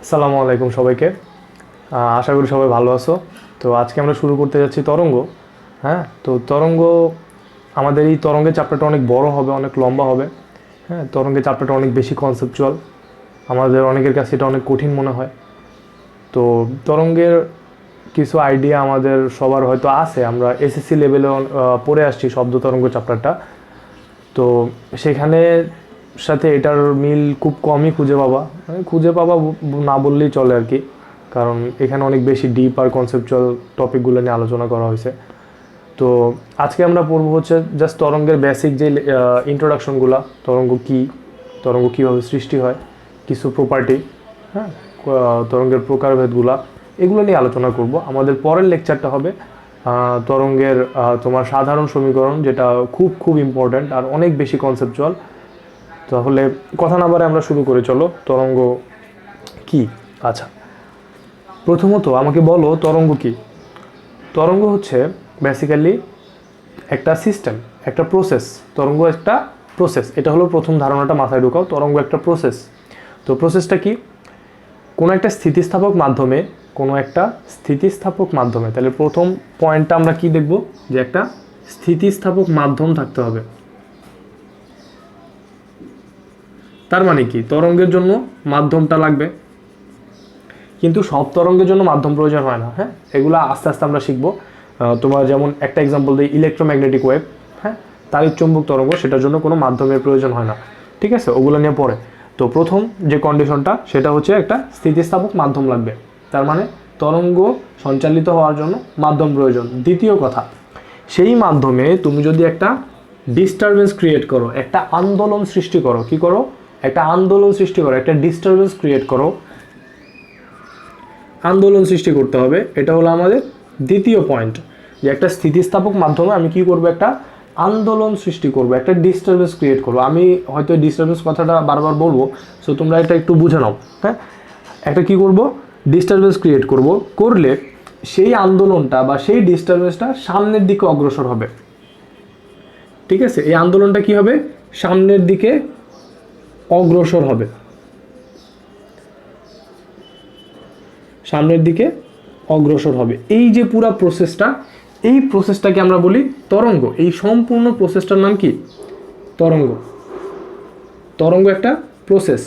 আসসালামু আলাইকুম সবাইকে। আশা করি সবাই ভালো আছো। তো আজকে আমরা শুরু করতে যাচ্ছি তরঙ্গ। হ্যাঁ, তো তরঙ্গ, আমাদের এই তরঙ্গের চ্যাপ্টারটা অনেক বড় হবে, অনেক লম্বা হবে। হ্যাঁ, তরঙ্গের চ্যাপ্টারটা অনেক বেশি কনসেপচুয়াল, আমাদের অনেকের কাছে এটা অনেক কঠিন মনে হয়। তো তরঙ্গের কিছু আইডিয়া আমাদের সবার হয়তো আছে, আমরা এসএসসি লেভেলে পড়ে আসছি শব্দ তরঙ্গ চ্যাপ্টারটা। তো সেখানে সাথে এটার মিল খুব কমই খুঁজে পাবা না বললেই চলে আর কি, কারণ এখানে অনেক বেশি ডিপ আর কনসেপচুয়াল টপিকগুলো নিয়ে আলোচনা করা হয়েছে। তো আজকে আমরা পড়বো হচ্ছে জাস্ট তরঙ্গের বেসিক যে ইন্ট্রোডাকশনগুলো, তরঙ্গ কী, তরঙ্গ কীভাবে সৃষ্টি হয়, কিছু প্রপার্টি, হ্যাঁ, তরঙ্গের প্রকারভেদগুলা, এগুলো নিয়ে আলোচনা করব। আমাদের পরের লেকচারটা হবে তরঙ্গের তোমার সাধারণ সমীকরণ, যেটা খুব খুব ইম্পর্ট্যান্ট আর অনেক বেশি কনসেপচুয়াল। তাহলে কথা না বারে আমরা শুরু করে চলো, তরঙ্গ কি। আচ্ছা, প্রথমত আমাকে বলো তরঙ্গ কি। তরঙ্গ হচ্ছে বেসিক্যালি একটা সিস্টেম, একটা প্রসেস। তরঙ্গ একটা প্রসেস, এটা হলো প্রথম ধারণাটা মাথায় ঢোকাও। তরঙ্গ একটা প্রসেস। তো প্রসেসটা কি? কোনো একটা স্থিতিস্থাপক মাধ্যমে, তাহলে প্রথম পয়েন্টটা আমরা কি দেখব, যে একটা স্থিতিস্থাপক মাধ্যম থাকতে হবে। তার মানে কি, তরঙ্গের জন্য মাধ্যমটা লাগবে, কিন্তু সব তরঙ্গের জন্য মাধ্যম প্রয়োজন হয় না। হ্যাঁ, এগুলো আস্তে আস্তে আমরা শিখবো। তোমার যেমন একটা এক্সাম্পল দিই, ইলেকট্রোম্যাগনেটিক ওয়েভ, হ্যাঁ, তাড়িৎ চুম্বক তরঙ্গ, সেটার জন্য কোনো মাধ্যমের প্রয়োজন হয় না। ঠিক আছে, ওগুলো নিয়ে পড়ে। তো প্রথম যে কন্ডিশনটা, সেটা হচ্ছে একটা স্থিতিস্থাপক মাধ্যম লাগবে। তার মানে তরঙ্গ সঞ্চালিত হওয়ার জন্য মাধ্যম প্রয়োজন। দ্বিতীয় কথা, সেই মাধ্যমে তুমি যদি একটা ডিস্টারবেন্স ক্রিয়েট করো, একটা আন্দোলন সৃষ্টি করো, কি করো? একটা আন্দোলন সৃষ্টি করো, একটা ডিস্টারবেন্স ক্রিয়েট করো, আন্দোলন সৃষ্টি করতে হবে। এটা হলো আমাদের দ্বিতীয় পয়েন্ট, যে একটা স্থিতিস্থাপক মাধ্যমে আমি কি করব? একটা আন্দোলন সৃষ্টি করব, একটা ডিস্টারবেন্স ক্রিয়েট করব। আমি হয়তো ডিস্টারবেন্স কথাটা বারবার বলবো, সো তোমরা এটা একটু বুঝে নাও। হ্যাঁ, একটা কি করব? ডিস্টারবেন্স ক্রিয়েট করব, করলে সেই আন্দোলনটা বা সেই ডিস্টারবেন্সটা সামনের দিকে অগ্রসর হবে। ঠিক আছে, এই আন্দোলনটা কি হবে? সামনের দিকে অগ্রসর হবে, সামনের দিকে অগ্রসর হবে। এই যে পুরো প্রসেসটা, এই প্রসেসটাকে আমরা বলি তরঙ্গ। এই সম্পূর্ণ প্রসেসটার নাম কি? তরঙ্গ। তরঙ্গ একটা প্রসেস।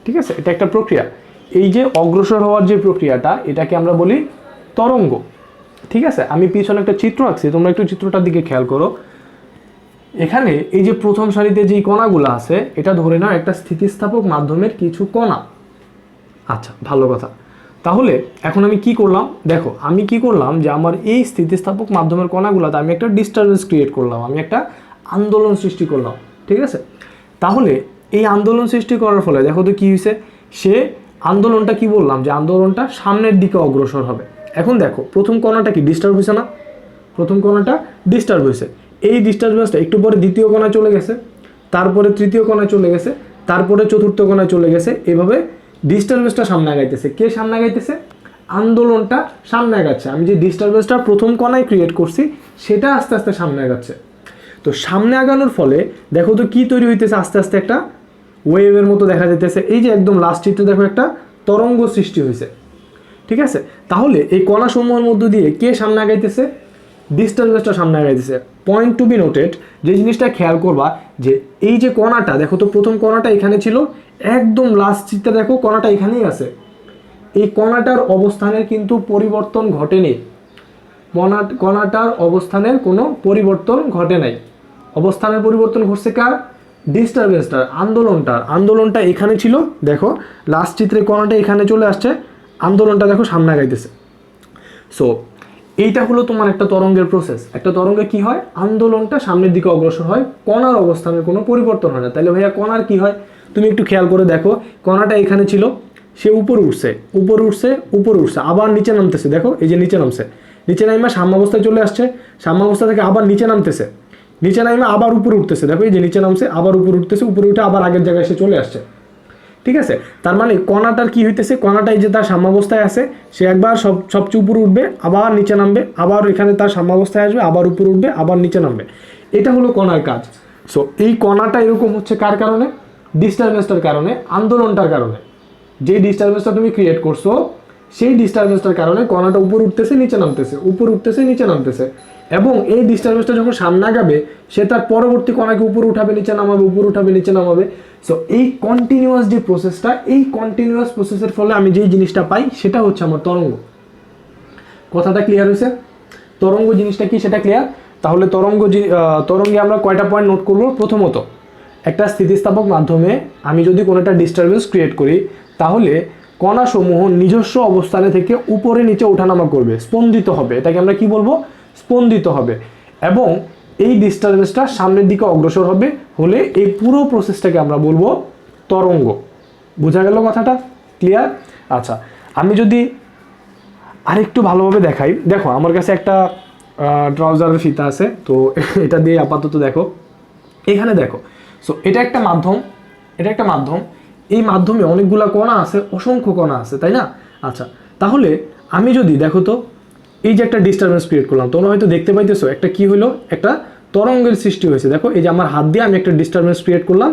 ঠিক আছে, এটা একটা প্রক্রিয়া। এই যে অগ্রসর হওয়ার যে প্রক্রিয়াটা, এটাকে আমরা বলি তরঙ্গ। ঠিক আছে, আমি পিছনে একটা চিত্র আঁকছি, তোমরা একটু চিত্রটার দিকে খেয়াল করো। এখানে এই যে প্রথম সারিতে যেই কণাগুলো আছে, এটা ধরে নাও একটা স্থিতিস্থাপক মাধ্যমের কিছু কণা। আচ্ছা, ভালো কথা। তাহলে এখন আমি কি করলাম? দেখো, আমি কি করলাম, যে আমার এই স্থিতিস্থাপক মাধ্যমের কণাগুলোতে আমি একটা ডিস্টারবেন্স ক্রিয়েট করলাম, আমি একটা আন্দোলন সৃষ্টি করলাম। ঠিক আছে, তাহলে এই আন্দোলন সৃষ্টি করার ফলে দেখো তো কি হয়েছে। সে আন্দোলনটা কি বললাম, যে আন্দোলনটা সামনের দিকে অগ্রসর হবে। এখন দেখো, প্রথম কণাটা কি ডিস্টার্ব হয়েছে না? প্রথম কণাটা ডিস্টার্ব হয়েছে। এই ডিস্টারবেন্সটা একটু পরে দ্বিতীয় কণায় চলে গেছে, তারপরে তৃতীয় কণায় চলে গেছে, তারপরে চতুর্থ কণায় চলে গেছে। এভাবে ডিস্টারবেন্সটা সামনে আগাইতেছে। কে সামনে আগাইতেছে? আন্দোলনটা সামনে আগাচ্ছে। আমি যে ডিস্টারবেন্সটা প্রথম কণায় ক্রিয়েট করছি, সেটা আস্তে আস্তে সামনে আগাচ্ছে। তো সামনে আগানোর ফলে দেখো তো কি তৈরি হইতেছে, আস্তে আস্তে একটা ওয়েভের মতো দেখা যাইতেছে। এই যে একদম লাস্ট চিত্রে দেখো, একটা তরঙ্গ সৃষ্টি হয়েছে। ঠিক আছে, তাহলে এই কণা সমূহের মধ্য দিয়ে কে সামনে আগাইতেছে? ডিস্টারবেন্সটা সামনে আগাইতেছে। পয়েন্ট টু বি নোটেড, যে জিনিসটা খেয়াল করবা, যে এই যে কণাটা দেখো তো, প্রথম কণাটা এখানে ছিল, একদম লাস্ট চিত্রে দেখো কণাটা এখানেই আছে। এই কণাটার অবস্থানের কিন্তু পরিবর্তন ঘটেনি। কণাটার অবস্থানের কোনো পরিবর্তন ঘটে নাই। অবস্থানের পরিবর্তন ঘটছে কার? ডিস্টারবেন্সটার, আন্দোলনটা এখানে ছিল, দেখো লাস্ট চিত্রে কণাটা এখানে চলে আসছে, আন্দোলনটা দেখো সামনে আগাইতেছে। সো এইটা হলো তোমার একটা তরঙ্গের প্রসেস। একটা তরঙ্গে কি হয়? আন্দোলনটা সামনের দিকে অগ্রসর হয়, কণার অবস্থানের কোনো পরিবর্তন হয় না। তাহলে ভাইয়া কণার কি হয়? তুমি একটু খেয়াল করে দেখো, কণাটা এখানে ছিল, সে উপরে উঠছে, আবার নিচে নামতেছে। দেখো এই যে নিচে নামছে, নিচে নাইমা সাম্যাবস্থায় চলে আসছে, সাম্যাবস্থা থেকে আবার নিচে নামতেছে, নিচে নাইমা আবার উপরে উঠতেছে। দেখো এই যে নিচে নামছে, আবার উপরে উঠতেছে, উপরে উঠে আবার আগের জায়গায় এসে চলে আসছে। ঠিক আছে, তার মানে কণাটার কি হইতেছে? কণাটা এই যে তার সাম্যাবস্থায় আছে, সে একবার সবচেয়ে উপরে উঠবে, আবার নিচে নামবে, আবার এখানে তার সাম্যাবস্থায় আসবে, আবার উপরে উঠবে, আবার নিচে নামবে। এটা হলো কণার কাজ। সো এই কণাটা এরকম হচ্ছে কার কারণে? ডিস্টারবেন্সটার কারণে, আন্দোলনটার কারণে। যে ডিস্টারবেন্সটা তুমি ক্রিয়েট করছো সেই ডিস্টারবেন্সটার কারণে কণাটা উপরে উঠতেছে নিচে নামতেছে, উপরে উঠতেছে নিচে নামতেছে, এবং এই ডিস্টারবেন্সটা যখন সামনে আগাবে সে তার পরবর্তী কণাকে উপরে উঠাবে নিচে নামাবে, উপরে উঠাবে নিচে নামাবে। সো এই কন্টিনিউয়াস যে প্রসেসটা, এই কন্টিনিউয়াস প্রসেসের ফলে আমি যেই জিনিসটা পাই সেটা হচ্ছে আমার তরঙ্গ। কথাটা ক্লিয়ার হয়েছে? তরঙ্গ জিনিসটা কি সেটা ক্লিয়ার? তাহলে তরঙ্গে আমরা কয়টা পয়েন্ট নোট করব? প্রথমত, একটা স্থিতিস্থাপক মাধ্যমে আমি যদি কোনো একটা ডিস্টারবেন্স ক্রিয়েট করি তাহলে কণাসমূহ নিজস্ব অবস্থানে থেকে উপরে নিচে ওঠানামা করবে, স্পন্দিত হবে। এটাকে আমরা কি বলবো? স্পন্দিত হবে। এবং এই ডিস্টারবেন্সটা সামনের দিকে অগ্রসর হবে, হলে এই পুরো প্রসেসটাকে আমরা বলবো তরঙ্গ। বোঝা গেল কথাটা? ক্লিয়ার? আচ্ছা, আমি যদি আরেকটু ভালোভাবে দেখাই, দেখো আমার কাছে একটা ট্রাউজারের ফিতা আছে, তো এটা দিয়ে আপাতত দেখো, এখানে দেখো। সো এটা একটা মাধ্যম, এটা একটা মাধ্যম, এই মাধ্যমে অনেকগুলা কণা আছে, অসংখ্য কণা আছে, তাই না? আচ্ছা, তাহলে আমি যদি দেখো তো এই যে একটা ডিস্টারবেন্স ক্রিয়েট করলাম, তোমরা হয়তো দেখতে পাইতেছো একটা কি হলো, একটা তরঙ্গের সৃষ্টি হয়েছে। দেখো এই যে আমার হাত দিয়ে আমি একটা ডিস্টারবেন্স ক্রিয়েট করলাম,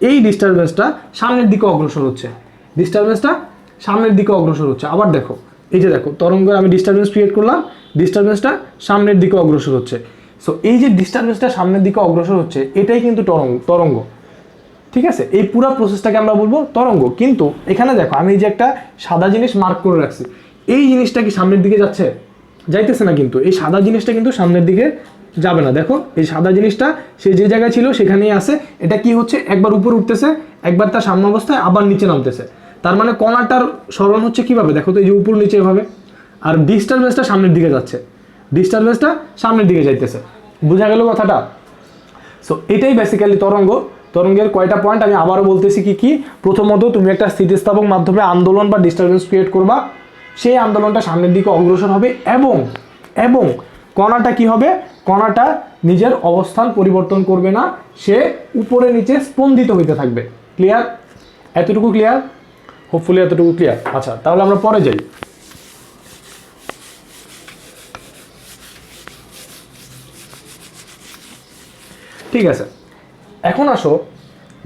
এই ডিস্টারবেন্সটা সামনের দিকে অগ্রসর হচ্ছে, ডিস্টারবেন্সটা সামনের দিকে অগ্রসর হচ্ছে। আবার দেখো, এই যে দেখো তরঙ্গের আমি ডিস্টারবেন্স ক্রিয়েট করলাম, ডিস্টারবেন্সটা সামনের দিকে অগ্রসর হচ্ছে। সো এই যে ডিস্টারবেন্সটা সামনের দিকে অগ্রসর হচ্ছে, এটাই কিন্তু তরঙ্গ। ঠিক আছে, এই পুরো প্রসেসটাকে আমরা বলবো তরঙ্গ। কিন্তু এখানে দেখো আমি এই যে একটা সাদা জিনিস মার্ক করে রাখছি, এই জিনিসটা কি সামনের দিকে যাচ্ছে? যাইতেছে না। কিন্তু এই সাদা জিনিসটা কিন্তু সামনের দিকে যাবে না। দেখো এই সাদা জিনিসটা সে যে জায়গায় ছিল সেখানেই আছে। এটা কি হচ্ছে? একবার উপরে উঠতেছে, একবার তার সামনে অবস্থায় আবার নিচে নামতেছে। তার মানে কণাটার সরণ হচ্ছে কিভাবে? দেখো তো এই যে উপর নিচে এভাবে। আর ডিস্টারবেন্সটা সামনের দিকে যাচ্ছে, ডিস্টারবেন্সটা সামনের দিকে যাইতেছে। বোঝা গেল কথাটা? সো এটাই বেসিক্যালি তরঙ্গ। তরঙ্গের কয়টা পয়েন্ট আমি আবারও বলতেছি কি কি। প্রথমত, তুমি একটা স্থিতিস্থাপক মাধ্যমে আন্দোলন বা ডিস্টারবেন্স ক্রিয়েট করবা, সেই আন্দোলনটা সামনের দিকে অগ্রসর হবে, এবং কণাটা কি হবে? কণাটা নিজের অবস্থান পরিবর্তন করবে না, সে উপরে নিচে স্পন্দিত হইতে থাকবে। ক্লিয়ার? এতটুকু ক্লিয়ার? হোপফুলি এতটুকু ক্লিয়ার। আচ্ছা, তাহলে আমরা পরে যাই। ঠিক আছে, এখন আসো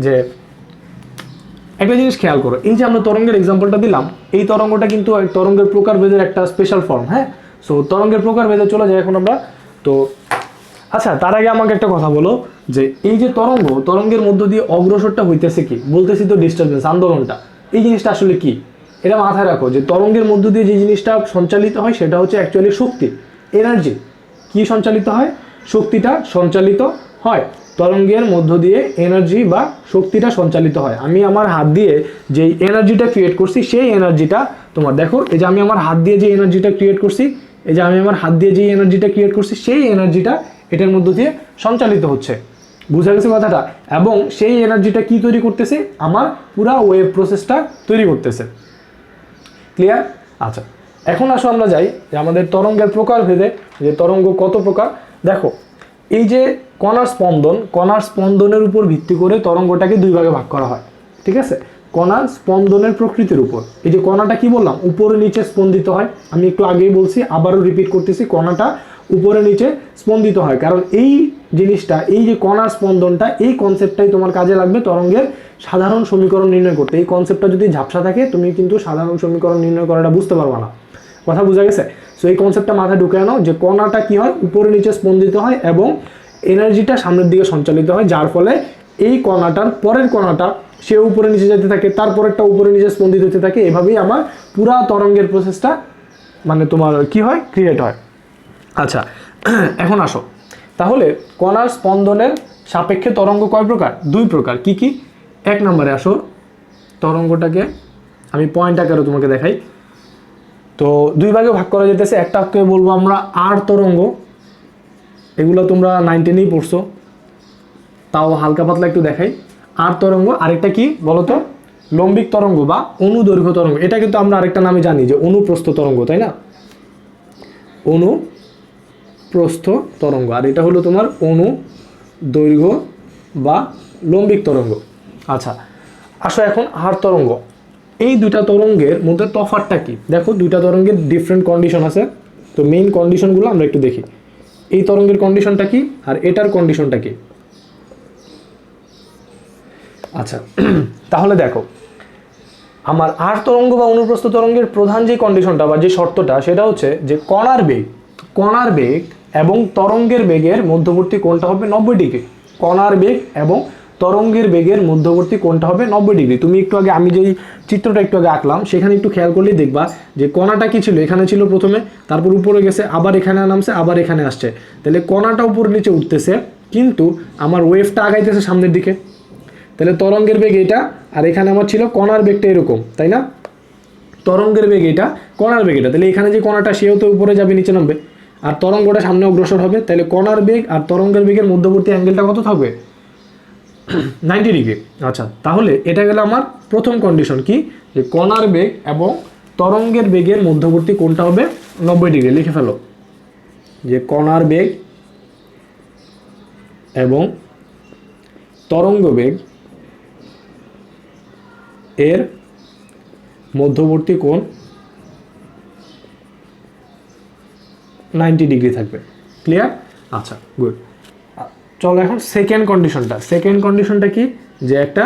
যে একটা জিনিস খেয়াল করো, এই যে আমরা তরঙ্গের এক্সাম্পলটা দিলাম, এই তরঙ্গটা কিন্তু তরঙ্গের প্রকারভেদের একটা স্পেশাল ফর্ম। হ্যাঁ, সো তরঙ্গের প্রকারভেদে চলে যায় এখন আমরা। তো আচ্ছা, তার আগে আমাকে একটা কথা বলো যে এই যে তরঙ্গের মধ্য দিয়ে অগ্রসরটা হইতেছে কি? বলতেছি তো ডিস্টারবেন্স, আন্দোলনটা। এই জিনিসটা আসলে কি? এটা মাথায় রাখো যে তরঙ্গের মধ্য দিয়ে যে জিনিসটা সঞ্চালিত হয় সেটা হচ্ছে অ্যাকচুয়ালি শক্তি, এনার্জি। কি সঞ্চালিত হয়? শক্তিটা সঞ্চালিত হয়। তরঙ্গের মধ্য দিয়ে এনার্জি বা শক্তিটা সঞ্চালিত হয়। আমি আমার হাত দিয়ে যেই এনার্জিটা ক্রিয়েট করছি, সেই এনার্জিটা তোমার দেখো, এই যে আমি আমার হাত দিয়ে যে এনার্জিটা ক্রিয়েট করছি, এই যে আমি আমার হাত দিয়ে যে এনার্জিটা ক্রিয়েট করছি, সেই এনার্জিটা এটার মধ্য দিয়ে সঞ্চালিত হচ্ছে। বুঝা গেছে কথাটা? এবং সেই এনার্জিটা কি তৈরি করতেছে? আমার পুরা ওয়েভ প্রসেসটা তৈরি করতেছে। ক্লিয়ার? আচ্ছা, এখন আসো আমরা যাই যে আমাদের তরঙ্গের প্রকারভেদে, যে তরঙ্গ কত প্রকার। দেখো এই যে কণার স্পন্দনের উপর ভিত্তি করে তরঙ্গটাকে দুই ভাগে ভাগ করা হয়। ঠিক আছে, কণার স্পন্দনের প্রকৃতির উপর। এই যে কণাটা কি বললাম? উপরে নিচে স্পন্দিত হয়। আমি একটু আগেই বলছি, আবারও রিপিট করতেছি, কণাটা উপরে নিচে স্পন্দিত হয়। কারণ এই জিনিসটা, এই যে কণার স্পন্দনটা, এই কনসেপ্টটাই তোমার কাজে লাগবে তরঙ্গের সাধারণ সমীকরণ নির্ণয় করতে। এই কনসেপ্টটা যদি ঝাপসা থাকে, তুমি কিন্তু সাধারণ সমীকরণ নির্ণয় করাটা বুঝতে পারবে না। কথা বোঝা গেছে? সো এই কনসেপ্টটা মাথায় ঢুকে নাও যে কণাটা কি হয়? উপরে নিচে স্পন্দিত হয় এবং এনার্জিটা সামনের দিকে সঞ্চালিত হয়, যার ফলে এই কণাটার পরের কণাটা সে উপরে নিচে যেতে থাকে, তারপরেরটা উপরে নিচে স্পন্দিত হতে থাকে। এভাবেই আমার পুরা তরঙ্গের প্রসেসটা মানে তোমার কি হয়? ক্রিয়েট হয়। আচ্ছা, এখন আসো তাহলে কণার স্পন্দনের সাপেক্ষে তরঙ্গ কয় প্রকার? দুই প্রকার। কি কি? এক নম্বরে আসো, তরঙ্গটাকে আমি পয়েন্ট আকারে তোমাকে দেখাই। তো দুই ভাগে ভাগ করা যেতেছে। একটাকে বলবো আমরা আর তরঙ্গ, এগুলো তোমরা 9 10-এই পড়ছো, তাও হালকা পাতলা একটু দেখাই। আর তরঙ্গ। আরেকটা কি বলো তো? লম্বিক তরঙ্গ বা অনুদৈর্ঘ্য তরঙ্গ। এটা কিন্তু আমরা আরেকটা নামে জানি যে অনুপ্রস্থ তরঙ্গ, তাই না? অনুপ্রস্থ তরঙ্গ। আর এটা হলো তোমার অনুদৈর্ঘ্য বা লম্বিক তরঙ্গ। আচ্ছা, আসো এখন আর তরঙ্গ। এই দুইটা তরঙ্গের মধ্যে তফাৎটা কি? দেখো দুইটা তরঙ্গের ডিফারেন্ট কন্ডিশন আছে। তো মেইন কন্ডিশনগুলো আমরা একটু দেখি। এই তরঙ্গের কন্ডিশনটা কি আর এটার কন্ডিশনটা কি? আচ্ছা, তাহলে দেখো আমার আর তরঙ্গ বা অনুপ্রস্থ তরঙ্গের প্রধান যে কন্ডিশনটা বা যে শর্তটা সেটা হচ্ছে যে কণার বেগ এবং তরঙ্গের বেগের মধ্যবর্তী কোণটা হবে 90 ডিগ্রি। কণার বেগ এবং তরঙ্গের বেগের মধ্যবর্তী কোণটা হবে 90 ডিগ্রি। তুমি একটু আগে আমি যেই চিত্রটা একটু আগে আঁকলাম সেখানে একটু খেয়াল করলেই দেখবা যে কণাটা কি ছিল, এখানে ছিল প্রথমে, তারপর উপরে গেছে, আবার এখানে নামছে, আবার এখানে আসছে। তাহলে কণাটা উপর নিচে উঠতেছে কিন্তু আমার ওয়েভটা আগাইতেছে সামনের দিকে। তাহলে তরঙ্গের বেগ এটা, আর এখানে আমার ছিল কণার বেগটা এরকম, তাই না? তরঙ্গের বেগ এটা, কণার বেগ এটা। তাহলে এখানে যে কণাটা সেও তো উপরে যাবে, নিচে নামবে, আর তরঙ্গটা সামনে অগ্রসর হবে। তাহলে কণার বেগ আর তরঙ্গের বেগের মধ্যবর্তী অ্যাঙ্গেলটা কত থাকবে? 90 ডিগ্রি। আচ্ছা, তাহলে এটা গেল আমার প্রথম কন্ডিশন কি, যে কণার বেগ এবং তরঙ্গের বেগের মধ্যবর্তী কোণটা হবে 90 ডিগ্রি। লিখে ফেলো যে কণার বেগ এবং তরঙ্গ বেগ এর মধ্যবর্তী কোণ 90 ডিগ্রি থাকবে। ক্লিয়ার? আচ্ছা, গুড। চলো এখন সেকেন্ড কন্ডিশনটা কি, যে একটা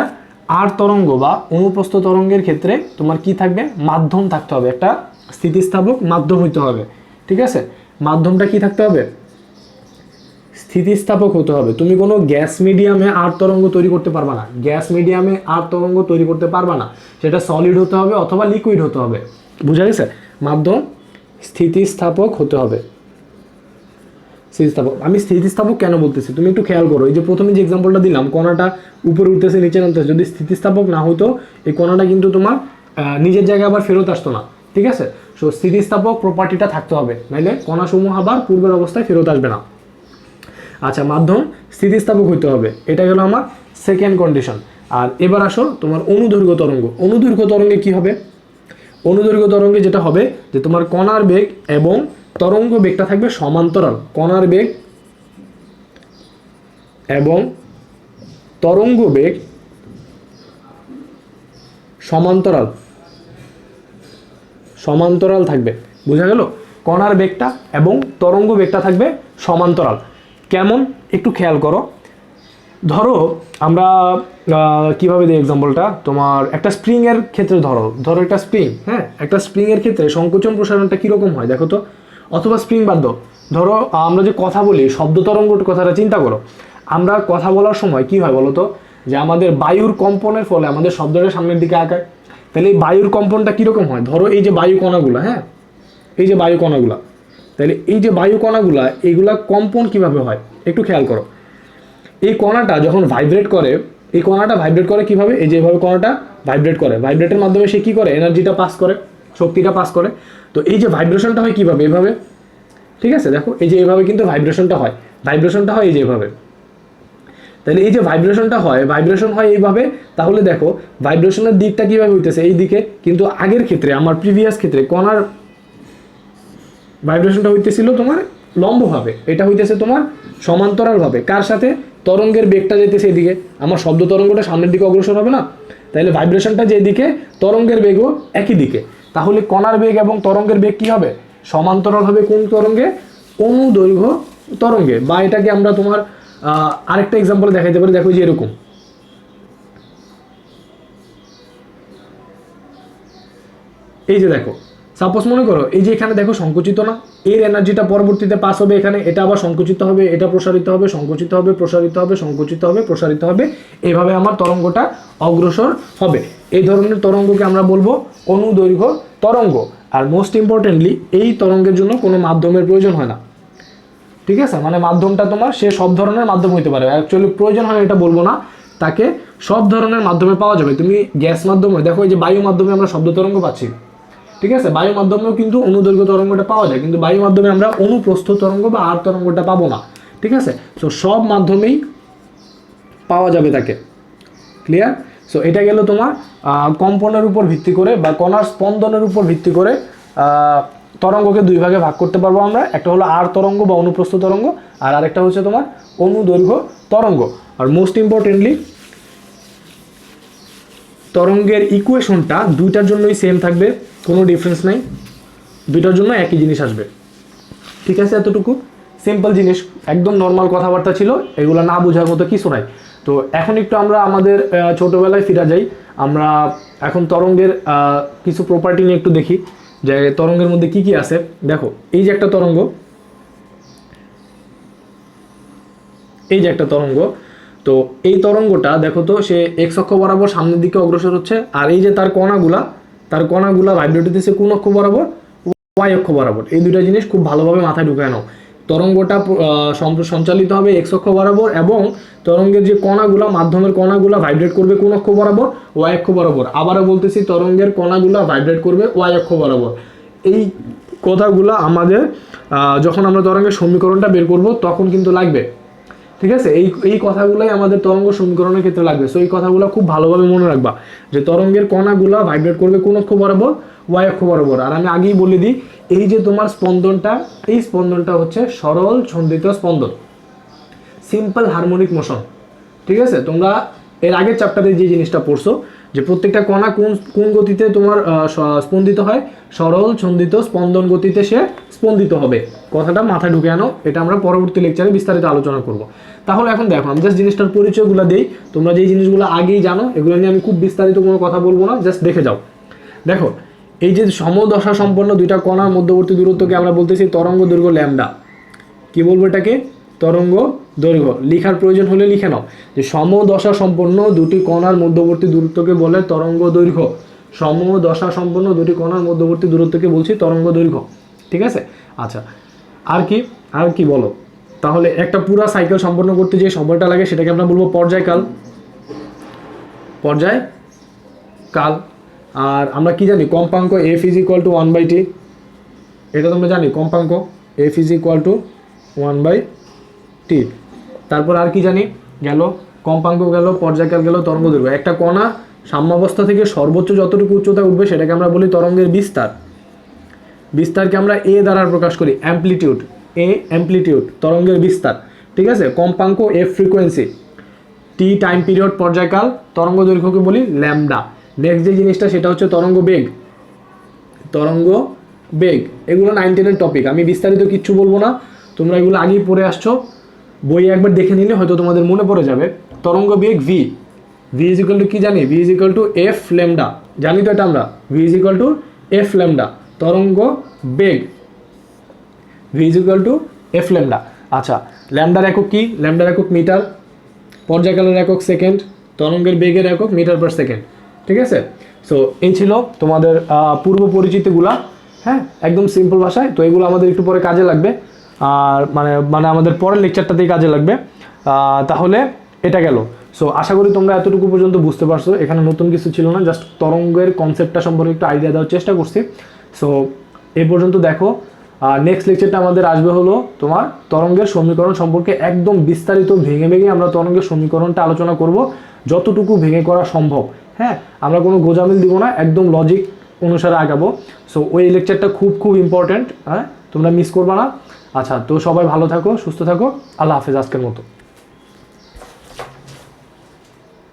আর তরঙ্গ বা অনুপ্রস্থ তরঙ্গের ক্ষেত্রে তোমার কি থাকবে, মাধ্যম থাকতে হবে, একটা স্থিতিস্থাপক মাধ্যম হইতে হবে। ঠিক আছে, মাধ্যমটা কি থাকতে হবে, স্থিতিস্থাপক হতে হবে। তুমি কোনো গ্যাস মিডিয়ামে আর তরঙ্গ তৈরি করতে পারবা না, সেটা সলিড হতে হবে অথবা লিকুইড হতে হবে। বুঝা গেছে? মাধ্যম স্থিতিস্থাপক হতে হবে। আমি স্থিতিস্থাপক কেন বলতেছি তুমি একটু খেয়াল করো। এই যে প্রথমে যে এক্সাম্পলটা দিলাম, কণাটা উপরে উঠতেছে নিচে নামতেছে, যদি স্থিতিস্থাপক না হতো এই কণাটা কিন্তু তোমার নিজের জায়গায় আবার ফেরত আসতো না। ঠিক আছে, সো স্থিতিস্থাপক প্রপার্টিটা থাকতে হবে, নাইলে কণাসমূহ আবার পূর্বের অবস্থায় ফেরত আসবে না। আচ্ছা, মাধ্যম স্থিতিস্থাপক হইতে হবে, এটা গেল আমার সেকেন্ড কন্ডিশন। আর এবার আসো তোমার অনুদৈর্ঘ্য তরঙ্গে কি হবে? অনুদৈর্ঘ্য তরঙ্গে যেটা হবে যে তোমার কণার বেগ এবং তরঙ্গ বেগটা থাকবে সমান্তরাল। কণার বেগ এবং তরঙ্গ বেগ সমান্তরাল থাকবে। বোঝা গেল? কণার বেগটা এবং তরঙ্গ বেগটা থাকবে সমান্তরাল। কেমন একটু খেয়াল করো। ধরো আমরা কিভাবে দিই এক্সাম্পলটা, তোমার একটা স্প্রিং এর ক্ষেত্রে ধরো একটা স্প্রিং, হ্যাঁ, একটা স্প্রিং এর ক্ষেত্রে সংকোচন প্রসারণটা কিরকম হয় দেখো তো। অথবা স্প্রিং বাদ দাও, ধরো আমরা যে কথা বলি শব্দ তরঙ্গর কথাটা চিন্তা করো। আমরা কথা বলার সময় কি হয় বলো তো, যে আমাদের বায়ুর কম্পনের ফলে আমাদের শব্দটা সামনের দিকে আগায়। তাহলে এই বায়ুর কম্পনটা কিরকম হয়, ধরো এই যে বায়ু কণাগুলা, হ্যাঁ, এই যে বায়ু কণাগুলা, তাহলে এই যে বায়ু কণাগুলা এইগুলা কম্পন কিভাবে হয় একটু খেয়াল করো। এই কণাটা যখন ভাইব্রেট করে, কিভাবে, এই যে এভাবে কণাটা ভাইব্রেট করে, ভাইব্রেটের মাধ্যমে সে কি করে, এনার্জিটা পাস করে, শক্তিটা পাস করে। তো এই যে ভাইব্রেশনটা হয় কিভাবে, এভাবে। ঠিক আছে, দেখো এই যে এভাবে কিন্তু ভাইব্রেশনটা হয় এই যে এভাবে। তাহলে এই যে ভাইব্রেশন হয় এইভাবে। তাহলে দেখো ভাইব্রেশনের দিকটা কিভাবে হইতেছে, এই দিকে, কিন্তু আগের ক্ষেত্রে আমার প্রিভিয়াস ক্ষেত্রে কণার ভাইব্রেশনটা হইতেছিল তোমার লম্বভাবে, এটা হইতেছে তোমার সমান্তরালভাবে। কার সাথে? তরঙ্গের বেগটা যেতেছে এদিকে, আমার শব্দ তরঙ্গটা সামনের দিকে অগ্রসর হবে না, তাহলে ভাইব্রেশনটা যেদিকে তরঙ্গের বেগও একই দিকে। তাহলে কণার বেগ এবং তরঙ্গের বেগ কি হবে, সমান্তরাল হবে। কোন তরঙ্গে? অনুদৈর্ঘ্য তরঙ্গে। বা এটাকে আমরা তোমার আরেকটা এক্সাম্পল দেখাইতে পারি, দেখো যে এরকম, এই যে দেখো, সাপোজ মনে করো এই যে এখানে দেখো সংকুচিত না, এর এনার্জিটা পরবর্তীতে পাস হবে এখানে, এটা আবার সংকুচিত হবে, এটা প্রসারিত হবে, সংকুচিত হবে, প্রসারিত হবে, সংকুচিত হবে, প্রসারিত হবে, এইভাবে আমার তরঙ্গটা অগ্রসর হবে। এই ধরনের তরঙ্গকে আমরা বলবো অনুদৈর্ঘ্য তরঙ্গ। আর মোস্ট ইম্পর্টেন্টলি এই তরঙ্গের জন্য কোনো মাধ্যমের প্রয়োজন হয় না। ঠিক আছে, মানে মাধ্যমটা তোমার সে সব ধরনের মাধ্যম হইতে পারে, অ্যাকচুয়ালি প্রয়োজন হয় এটা বলবো না, তাকে সব ধরনের মাধ্যমে পাওয়া যাবে। তুমি গ্যাস মাধ্যমে দেখো, এই যে বায়ু মাধ্যমে আমরা শব্দ তরঙ্গ পাচ্ছি, ঠিক আছে, বায়ু মাধ্যমেও কিন্তু অনুদৈর্ঘ্য তরঙ্গটা পাওয়া যায়, কিন্তু বায়ু মাধ্যমে আমরা অনুপ্রস্থ তরঙ্গ বা আর তরঙ্গটা পাবো না। ঠিক আছে, সো সব মাধ্যমেই পাওয়া যাবে তাকে। ক্লিয়ার? সো এটা গেল তোমার কম্পনের উপর ভিত্তি করে বা কণার স্পন্দনের উপর ভিত্তি করে তরঙ্গকে দুই ভাগে ভাগ করতে পারবো আমরা। একটা হলো আর তরঙ্গ বা অনুপ্রস্থ তরঙ্গ, আর আরেকটা হচ্ছে তোমার অনুদৈর্ঘ্য তরঙ্গ। আর মোস্ট ইম্পর্টেন্টলি তরঙ্গের ইকুয়েশনটা দুইটার জন্যই সেম থাকবে, কোনো ডিফারেন্স নাই, দুইটার জন্য একই জিনিস আসবে। ঠিক আছে, এতটুকু সিম্পল জিনিস, একদম নর্মাল কথাবার্তা ছিল, এগুলো না বোঝার মতো কিছু নাই। তো এখন একটু আমরা আমাদের ছোটোবেলায় ফিরে যাই। আমরা এখন তরঙ্গের কিছু প্রপার্টি নিয়ে একটু দেখি যে তরঙ্গের মধ্যে কি কি আছে। দেখো এই যে একটা তরঙ্গ, এই যে একটা তরঙ্গ, তো এই তরঙ্গটা দেখো তো সে এক্স অক্ষ বরাবর সামনের দিকে অগ্রসর হচ্ছে, আর এই যে তার কণাগুলা ভাইব্রেট হতেছে কোন অক্ষ বরাবর, ওয়াই অক্ষ বরাবর। এই দুটো জিনিস খুব ভালোভাবে মাথায় ঢুকায় নাও। তরঙ্গটা সঞ্চালিত হবে এক্স অক্ষ বরাবর, এবং তরঙ্গের যে কণাগুলা, মাধ্যমের কণাগুলা ভাইব্রেট করবে কোন অক্ষ বরাবর, ওয়াই অক্ষ বরাবর। আবারও বলতেছি, তরঙ্গের কণাগুলা ভাইব্রেট করবে ওয়াই অক্ষ বরাবর। এই কথাগুলো আমাদের যখন আমরা তরঙ্গের সমীকরণটা বের করব তখন কিন্তু লাগবে, ঠিক আছে? এই কথাগুলোই আমাদের তরঙ্গ সমীকরণের ক্ষেত্রে লাগবে। সো এই কথাগুলো খুব ভালোভাবে মনে রাখবা যে তরঙ্গের কণাগুলো ভাইব্রেট করবে কোন অক্ষ বরাবর, ওয়াই অক্ষ বরাবর। আর আমি আগেই বলে দিই, এই যে তোমার স্পন্দনটা, এই স্পন্দনটা হচ্ছে সরল ছন্দিত স্পন্দন, সিম্পল হারমোনিক মোশন, ঠিক আছে? তোমরা এর আগের চ্যাপ্টারে যে জিনিসটা পড়ছো যে প্রত্যেকটা কণা কোন গতিতে তোমার স্পন্দিত হয়, সরল ছন্দিত স্পন্দন গতিতে সে স্পন্দিত হবে। কথাটা মাথায় ঢুকে আনো, এটা আমরা পরবর্তী লেকচারে বিস্তারিত আলোচনা করব। তাহলে এখন দেখো, আমি জাস্ট জিনিসটার পরিচয়গুলো দিই, তোমরা যেই জিনিসগুলো আগেই জানো এগুলো নিয়ে আমি খুব বিস্তারিত কোনো কথা বলবো না, জাস্ট দেখে যাও। দেখো এই যে সমদশা সম্পন্ন দুইটা কণার মধ্যবর্তী দূরত্বকে আমরা বলতেছি তরঙ্গ দৈর্ঘ্য ল্যামডা। কি বলবো এটাকে? তরঙ্গ দৈর্ঘ্য। লিখার প্রয়োজন হলে লিখে নাও যে সমদশা সম্পন্ন দুটি কণার মধ্যবর্তী দূরত্বকে বলে তরঙ্গ দৈর্ঘ্য। সমদশা সম্পন্ন দুটি কণার মধ্যবর্তী দূরত্বকে বলছি তরঙ্গ দৈর্ঘ্য, ঠিক আছে? আচ্ছা, আর কি বলো? তাহলে একটা পুরা সাইকেল সম্পন্ন করতে যে সময়টা লাগে সেটাকে আমরা বলবো পর্যায়কাল। আর আমরা কি জানি? কম্পাঙ্ক F is equal two 1/t, এটা তোমরা জানি কম্পাঙ্ক F is equal two 1/t। তারপর আর কি জানি? গেল কম্পাঙ্ক, গেল পর্যায়কাল, গেল তরঙ্গ দৈর্ঘ্য। একটা কণা সাম্যাবস্থা থেকে সর্বোচ্চ যতটুকু উচ্চতায় উঠবে সেটাকে আমরা বলি তরঙ্গের বিস্তার। বিস্তারকে আমরা এ দ্বারা প্রকাশ করি, অ্যাম্প্লিটিউড। অ্যাম্প্লিটিউড তরঙ্গের বিস্তার, ঠিক আছে? কম্পাঙ্ক F frequency, tea time period পর্যায়কাল, তরঙ্গ দৈর্ঘ্যকে বলি ল্যামডা। নেক্সট যে জিনিসটা সেটা হচ্ছে তরঙ্গ বেগ। এগুলো 9-10-এর টপিক, আমি বিস্তারিত কিচ্ছু বলবো না, তোমরা এগুলো আগেই পড়ে আসছো, বইয়ে একবার দেখে নিলে হয়তো তোমাদের মনে পড়ে যাবে। তরঙ্গ বেগ ভি ইজ ইকুয়াল টু কি জানি? V is equal to F lambda, জানি তো এটা আমরা, V is equal to F lambda. তরঙ্গ বেগ V is equal to F lambda. আচ্ছা, ল্যামডার একক কি? ল্যামডার একক মিটার, পর্যায়কালের একক সেকেন্ড, তরঙ্গের বেগের একক মিটার পার সেকেন্ড, ঠিক আছে? সো এই ছিল তোমাদের পূর্ব পরিচিতিগুলা, হ্যাঁ, একদম সিম্পল ভাষায়। তো এগুলো আমাদের একটু পরে কাজে লাগবে, আর মানে আমাদের পরের লেকচারটাতেই কাজে লাগবে। তাহলে এটা গেল। সো আশা করি তোমরা এতটুকু পর্যন্ত বুঝতে পারছো, এখানে নতুন কিছু ছিল না, জাস্ট তরঙ্গের কনসেপ্টটা সম্পর্কে একটু আইডিয়া দেওয়ার চেষ্টা করছি। সো এই পর্যন্ত দেখো। নেক্সট লেকচারটা আমাদের আসবে হলো তোমার তরঙ্গের সমীকরণ সম্পর্কে, একদম বিস্তারিত ভেঙে আমরা তরঙ্গের সমীকরণটা আলোচনা করব, যতটুকু ভেঙে করা সম্ভব। হ্যাঁ, আমরা কোনো গোজামিল দিব না, একদম লজিক অনুসারে আগাবো। সো ওই লেকচারটা খুব ইম্পর্ট্যান্ট, হ্যাঁ, তোমরা মিস করবা না। আচ্ছা, তো সবাই ভালো থাকো, সুস্থ থাকো, আল্লাহ হাফেজ আজকের মতো।